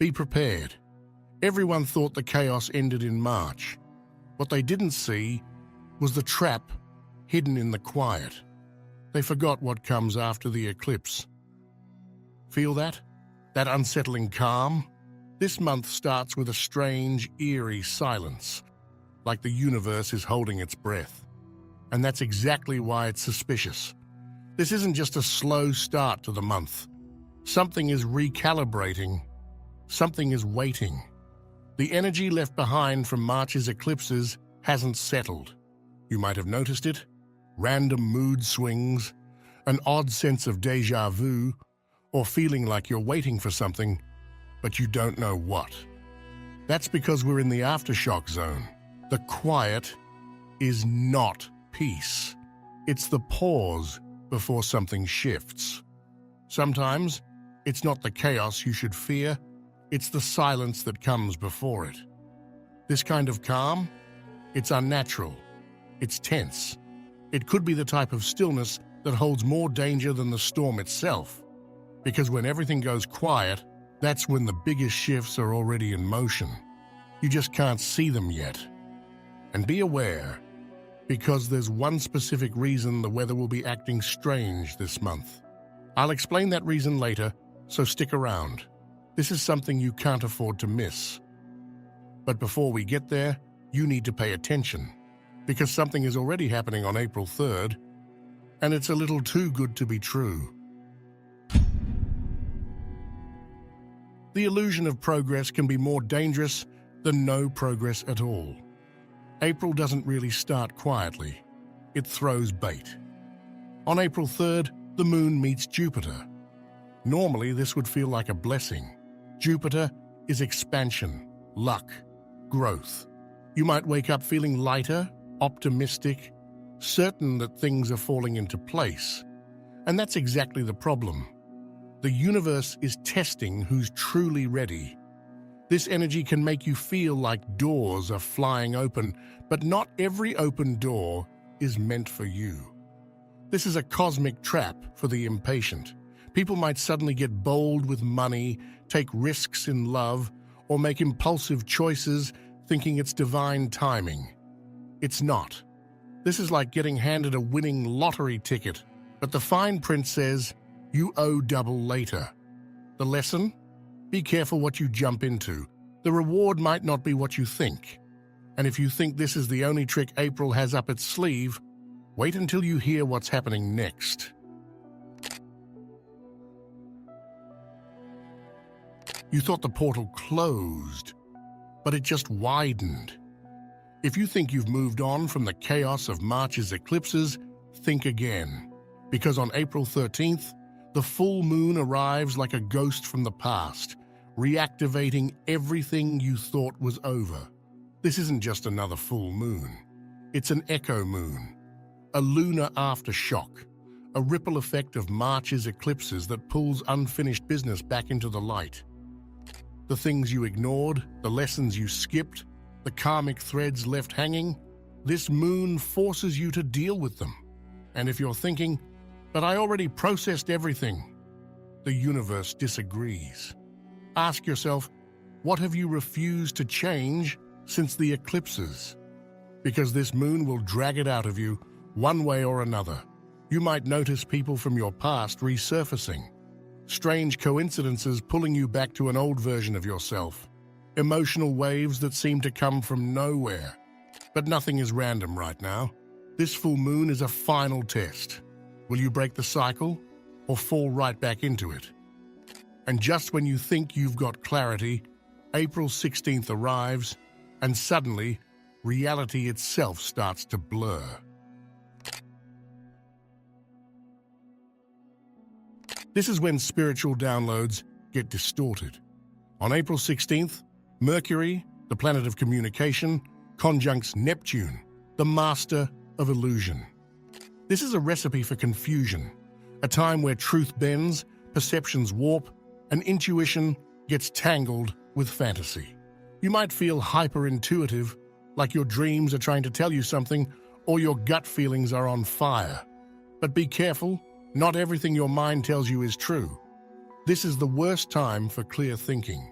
Be prepared. Everyone thought the chaos ended in March. What they didn't see was the trap hidden in the quiet. They forgot what comes after the eclipse. Feel that? That unsettling calm? This month starts with a strange, eerie silence, like the universe is holding its breath. And that's exactly why it's suspicious. This isn't just a slow start to the month. Something is recalibrating. Something is waiting. The energy left behind from March's eclipses hasn't settled. You might have noticed it. Random mood swings, an odd sense of déjà vu, or feeling like you're waiting for something, but you don't know what. That's because we're in the aftershock zone. The quiet is not peace. It's the pause before something shifts. Sometimes it's not the chaos you should fear, it's the silence that comes before it. This kind of calm, it's unnatural, it's tense. It could be the type of stillness that holds more danger than the storm itself. Because when everything goes quiet, that's when the biggest shifts are already in motion. You just can't see them yet. And be aware, because there's one specific reason the weather will be acting strange this month. I'll explain that reason later, so stick around. This is something you can't afford to miss. But before we get there, you need to pay attention, because something is already happening on April 3rd, and it's a little too good to be true. The illusion of progress can be more dangerous than no progress at all. April doesn't really start quietly. It throws bait. On April 3rd, the moon meets Jupiter. Normally, this would feel like a blessing. Jupiter is expansion, luck, growth. You might wake up feeling lighter, optimistic, certain that things are falling into place. And that's exactly the problem. The universe is testing who's truly ready. This energy can make you feel like doors are flying open, but not every open door is meant for you. This is a cosmic trap for the impatient. People might suddenly get bold with money, take risks in love, or make impulsive choices thinking it's divine timing. It's not. This is like getting handed a winning lottery ticket, but the fine print says, you owe double later. The lesson? Be careful what you jump into. The reward might not be what you think. And if you think this is the only trick April has up its sleeve, wait until you hear what's happening next. You thought the portal closed, but it just widened. If you think you've moved on from the chaos of March's eclipses, think again. Because on April 13th, the full moon arrives like a ghost from the past, reactivating everything you thought was over. This isn't just another full moon. It's an echo moon, a lunar aftershock, a ripple effect of March's eclipses that pulls unfinished business back into the light. The things you ignored, the lessons you skipped, the karmic threads left hanging, this moon forces you to deal with them. And if you're thinking, but I already processed everything, the universe disagrees. Ask yourself, what have you refused to change since the eclipses? Because this moon will drag it out of you one way or another. You might notice people from your past resurfacing, strange coincidences pulling you back to an old version of yourself, emotional waves that seem to come from nowhere. But nothing is random right now. This full moon is a final test. Will you break the cycle or fall right back into it? And just when you think you've got clarity, April 16th arrives, and suddenly, reality itself starts to blur. This is when spiritual downloads get distorted. On April 16th, Mercury, the planet of communication, conjuncts Neptune, the master of illusion. This is a recipe for confusion, a time where truth bends, perceptions warp, and intuition gets tangled with fantasy. You might feel hyper-intuitive, like your dreams are trying to tell you something, or your gut feelings are on fire. But be careful, not everything your mind tells you is true. This is the worst time for clear thinking.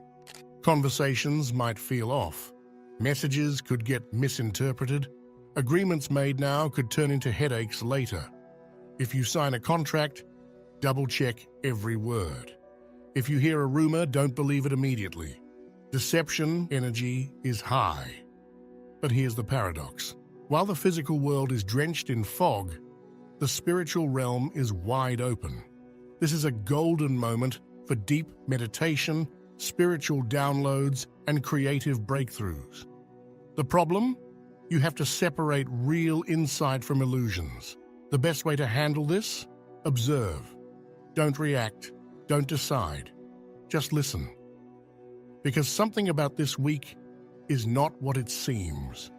Conversations might feel off. Messages could get misinterpreted. Agreements made now could turn into headaches later. If you sign a contract, double-check every word. If you hear a rumor, don't believe it immediately. Deception energy is high. But here's the paradox. While the physical world is drenched in fog, the spiritual realm is wide open. This is a golden moment for deep meditation, spiritual downloads, and creative breakthroughs. The problem? You have to separate real insight from illusions. The best way to handle this? Observe. Don't react. Don't decide. Just listen. Because something about this week is not what it seems.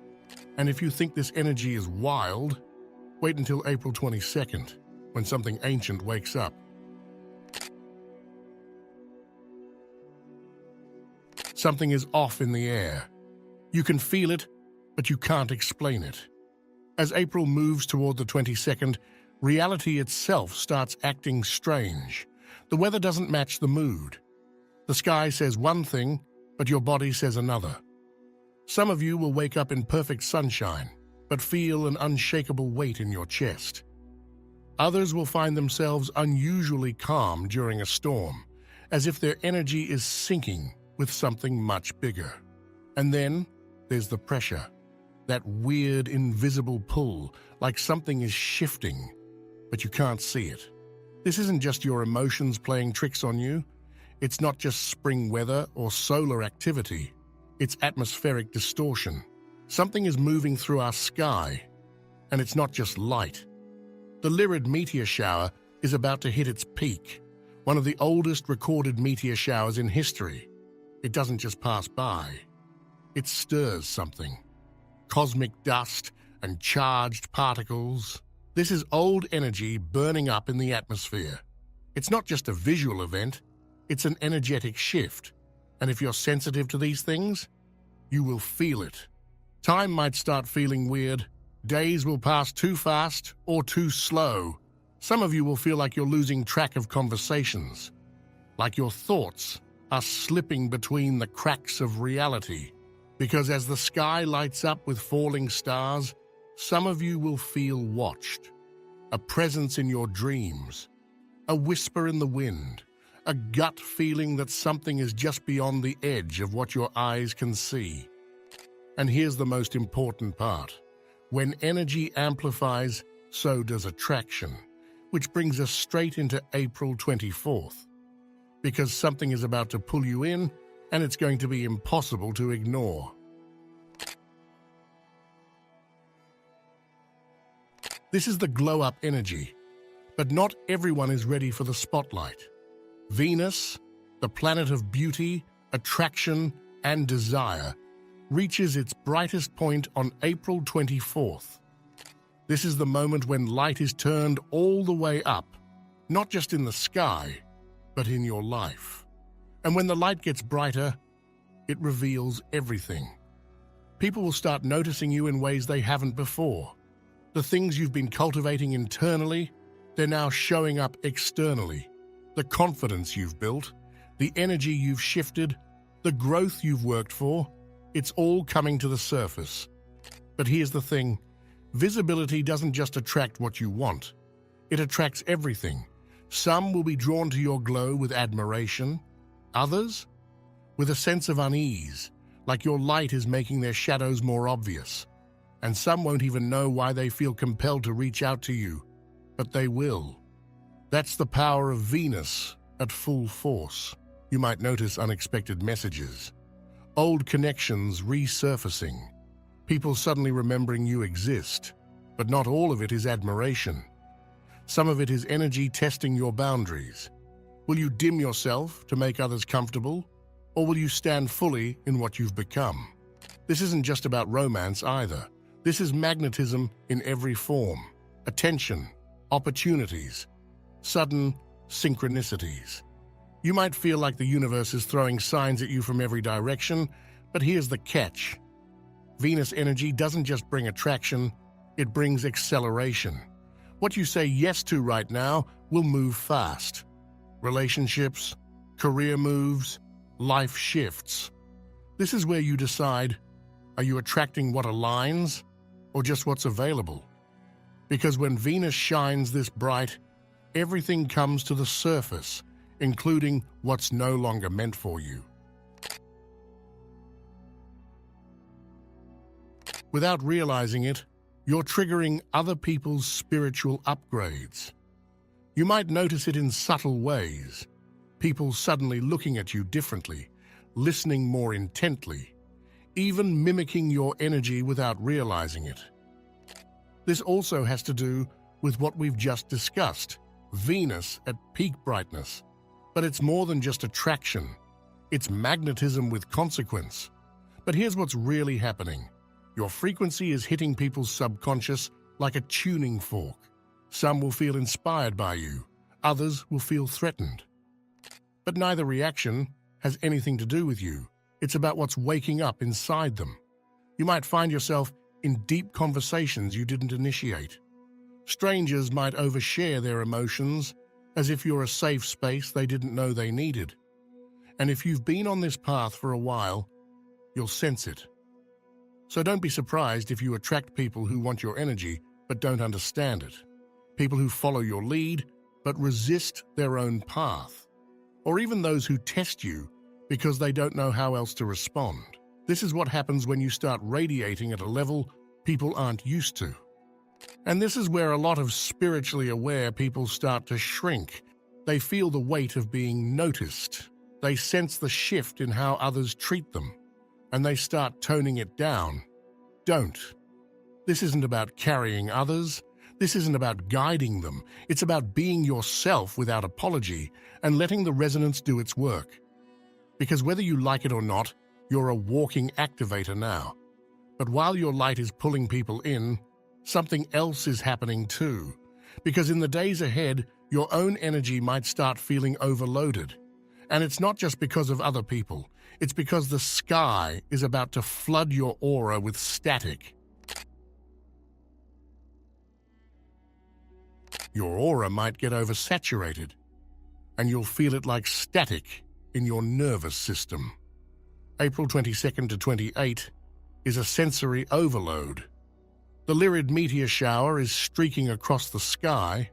And if you think this energy is wild, wait until April 22nd, when something ancient wakes up. Something is off in the air. You can feel it, but you can't explain it. As April moves toward the 22nd, reality itself starts acting strange. The weather doesn't match the mood. The sky says one thing, but your body says another. Some of you will wake up in perfect sunshine, but feel an unshakable weight in your chest. Others will find themselves unusually calm during a storm, as if their energy is sinking with something much bigger. And then there's the pressure, that weird invisible pull, like something is shifting, but you can't see it. This isn't just your emotions playing tricks on you. It's not just spring weather or solar activity. It's atmospheric distortion. Something is moving through our sky, and it's not just light. The Lyrid meteor shower is about to hit its peak, one of the oldest recorded meteor showers in history. It doesn't just pass by. It stirs something. Cosmic dust and charged particles. This is old energy burning up in the atmosphere. It's not just a visual event, it's an energetic shift. And if you're sensitive to these things, you will feel it. Time might start feeling weird. Days will pass too fast or too slow. Some of you will feel like you're losing track of conversations, like your thoughts are slipping between the cracks of reality. Because as the sky lights up with falling stars, some of you will feel watched. A presence in your dreams, a whisper in the wind, a gut feeling that something is just beyond the edge of what your eyes can see. And here's the most important part. When energy amplifies, so does attraction, which brings us straight into April 24th. Because something is about to pull you in, and it's going to be impossible to ignore. This is the glow-up energy, but not everyone is ready for the spotlight. Venus, the planet of beauty, attraction, and desire, reaches its brightest point on April 24th. This is the moment when light is turned all the way up, not just in the sky, but in your life. And when the light gets brighter, it reveals everything. People will start noticing you in ways they haven't before. The things you've been cultivating internally, they're now showing up externally. The confidence you've built, the energy you've shifted, the growth you've worked for, it's all coming to the surface. But here's the thing, visibility doesn't just attract what you want. It attracts everything. Some will be drawn to your glow with admiration, others with a sense of unease, like your light is making their shadows more obvious. And some won't even know why they feel compelled to reach out to you, but they will. That's the power of Venus at full force. You might notice unexpected messages, old connections resurfacing, people suddenly remembering you exist, but not all of it is admiration. Some of it is energy testing your boundaries. Will you dim yourself to make others comfortable, or will you stand fully in what you've become? This isn't just about romance either. This is magnetism in every form. Attention, opportunities, sudden synchronicities. You might feel like the universe is throwing signs at you from every direction, but here's the catch. Venus energy doesn't just bring attraction, it brings acceleration. What you say yes to right now will move fast. Relationships, career moves, life shifts. This is where you decide, are you attracting what aligns or just what's available? Because when Venus shines this bright, everything comes to the surface, including what's no longer meant for you. Without realizing it, you're triggering other people's spiritual upgrades. You might notice it in subtle ways. People suddenly looking at you differently, listening more intently, even mimicking your energy without realizing it. This also has to do with what we've just discussed, Venus at peak brightness. But it's more than just attraction. It's magnetism with consequence. But here's what's really happening. Your frequency is hitting people's subconscious like a tuning fork. Some will feel inspired by you, others will feel threatened. But neither reaction has anything to do with you. It's about what's waking up inside them. You might find yourself in deep conversations you didn't initiate. Strangers might overshare their emotions as if you're a safe space they didn't know they needed. And if you've been on this path for a while, you'll sense it. So don't be surprised if you attract people who want your energy but don't understand it. People who follow your lead but resist their own path. Or even those who test you because they don't know how else to respond. This is what happens when you start radiating at a level people aren't used to. And this is where a lot of spiritually aware people start to shrink. They feel the weight of being noticed. They sense the shift in how others treat them, and they start toning it down. Don't. This isn't about carrying others. This isn't about guiding them. It's about being yourself without apology and letting the resonance do its work. Because whether you like it or not, you're a walking activator now. But while your light is pulling people in, something else is happening too. Because in the days ahead, your own energy might start feeling overloaded. And it's not just because of other people. It's because the sky is about to flood your aura with static. Your aura might get oversaturated, and you'll feel it like static in your nervous system. April 22nd to 28 is a sensory overload. The Lyrid meteor shower is streaking across the sky.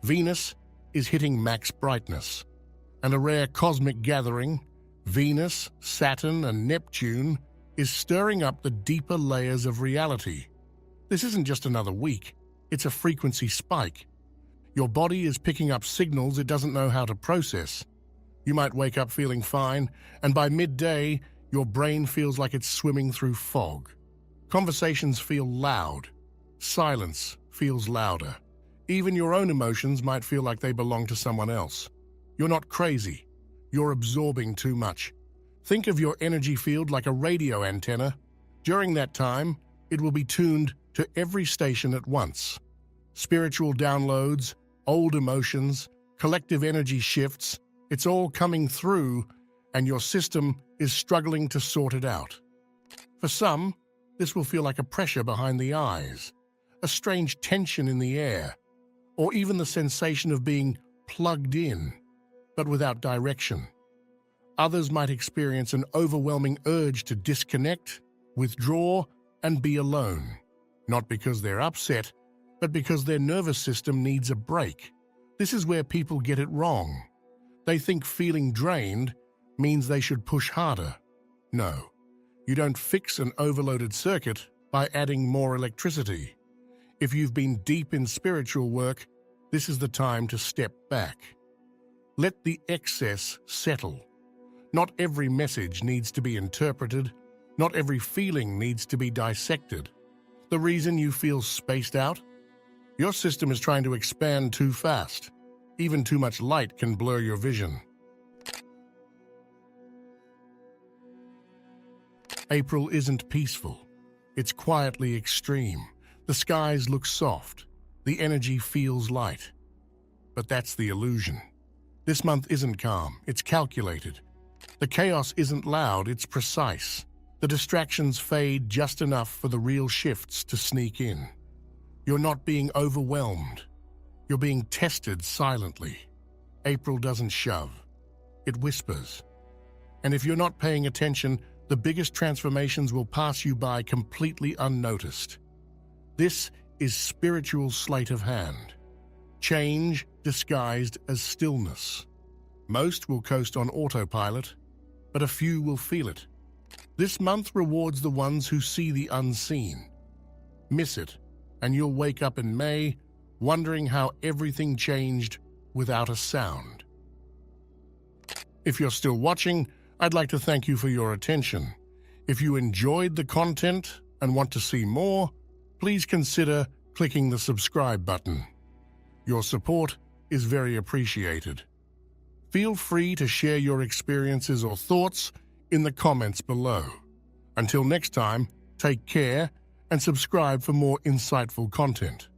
Venus is hitting max brightness. And a rare cosmic gathering, Venus, Saturn, and Neptune, is stirring up the deeper layers of reality. This isn't just another week, it's a frequency spike. Your body is picking up signals it doesn't know how to process. You might wake up feeling fine, and by midday, your brain feels like it's swimming through fog. Conversations feel loud. Silence feels louder. Even your own emotions might feel like they belong to someone else. You're not crazy. You're absorbing too much. Think of your energy field like a radio antenna. During that time, it will be tuned to every station at once. Spiritual downloads, old emotions, collective energy shifts, it's all coming through, and your system is struggling to sort it out. For some, this will feel like a pressure behind the eyes, a strange tension in the air, or even the sensation of being plugged in, but without direction. Others might experience an overwhelming urge to disconnect, withdraw, and be alone, not because they're upset, but because their nervous system needs a break. This is where people get it wrong. They think feeling drained means they should push harder. No, you don't fix an overloaded circuit by adding more electricity. If you've been deep in spiritual work, this is the time to step back. Let the excess settle. Not every message needs to be interpreted. Not every feeling needs to be dissected. The reason you feel spaced out? Your system is trying to expand too fast. Even too much light can blur your vision. April isn't peaceful. It's quietly extreme. The skies look soft. The energy feels light. But that's the illusion. This month isn't calm. It's calculated. The chaos isn't loud. It's precise. The distractions fade just enough for the real shifts to sneak in. You're not being overwhelmed. You're being tested silently. April doesn't shove. It whispers. And if you're not paying attention, the biggest transformations will pass you by completely unnoticed. This is spiritual sleight of hand. Change disguised as stillness. Most will coast on autopilot, but a few will feel it. This month rewards the ones who see the unseen. Miss it, and you'll wake up in May wondering how everything changed without a sound. If you're still watching, I'd like to thank you for your attention. If you enjoyed the content and want to see more, please consider clicking the subscribe button. Your support is very appreciated. Feel free to share your experiences or thoughts in the comments below. Until next time, take care and subscribe for more insightful content.